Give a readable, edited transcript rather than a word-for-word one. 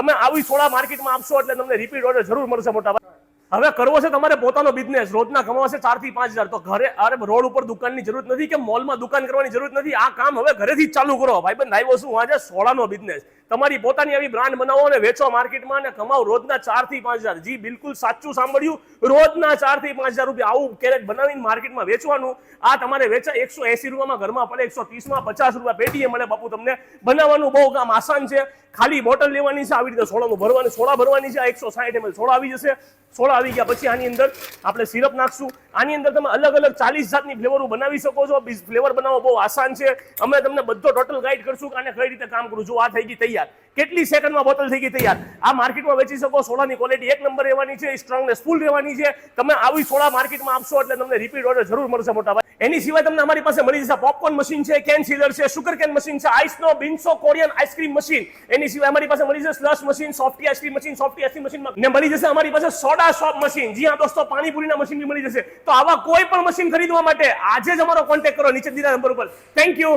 તમે આવી સોડા માર્કેટમાં આપશો એટલે તમને રિપીટ ઓર્ડર જરૂર મળશે મોટા ભાઈ. હવે કરવો છે તમારે પોતાનો બિઝનેસ, રોજના કમાવા છે 4 થી 5 હજાર, તો ઘરે રોડ ઉપર દુકાનની જરૂર નથી કે મોલમાં દુકાન કરવાની જરૂર નથી. આ કામ હવે ઘરેથી જ ચાલુ કરો ભાઈબંધ. આવ્યો છું આજે સોડાનો બિઝનેસ. તમારી પોતાની આવી બ્રાન્ડ બનાવો અને વેચો માર્કેટમાં અને કમાઓ રોજના 4 થી 5 હજાર. જી બિલકુલ સાચું સાંભળ્યું, રોજના 4 થી 5 હજાર રૂપિયા આવું કેરેટ બનાવીને માર્કેટમાં વેચવાનું. આ તમારે વેચાય 180 રૂપિયામાં ઘરમાં પડે, 130માં 50 રૂપિયા પેટીએ મળે. બાપુ તમને બનાવવાનું બહુ કામ આસાન છે. ખાલી બોટલ લેવાની છે, આવી રીતે સોડાનું ભરવાનું, સોડા ભરવાની છે. 160 ml સોડા આવી જશે. સોડા આવી ગયા પછી આની અંદર આપણે સિરપ નાખશું. આની અંદર તમે અલગ અલગ 40 જાતની ફ્લેવરો બનાવી શકો છો. ફ્લેવર બનાવવો બહુ આસાન છે. અમે તમને બધો ટોટલ ગાઈડ કરશું કે આને કઈ રીતે કામ કરું. જો આ થઈ ગઈ તૈયાર, કેટલી સેકન્ડમાં બોટલ થઈ ગઈ તૈયાર. આ માર્કેટમાં વેચી શકો. સોડાની ક્વોલિટી 1 નંબર રહેવાની છે, સ્ટ્રોંગનેસ ફૂલ રહેવાની છે. તમે આવી સોડા માર્કેટમાં આપશો એટલે તમને રિપીટ ઓર્ડર જરૂર મળશે મોટા ભાઈ. એની સિવાય તમને અમારી પાસે મળી જશે પોપકોર્ન મશીન છે, કેન સીલર છે, સુગર કેન મશીન છે, આઈસનો બિન્સો કોરિયન આઈસ્ક્રીમ મશીન. એની સિવાય અમારી પાસે મળી જશે slush machine, softy ice cream machine, softy ice cream મશીનમાં ને મળી જશે અમારી પાસે સોડા શોપ મશીન. જી હા દોસ્તો, પાણીપુરીના મશીન બી મળી જશે. તો આવા કોઈ પણ મશીન ખરીદવા માટે આજે જ અમારો કોન્ટેક્ટ કરો નીચે દીધા નંબર ઉપર. Thank you.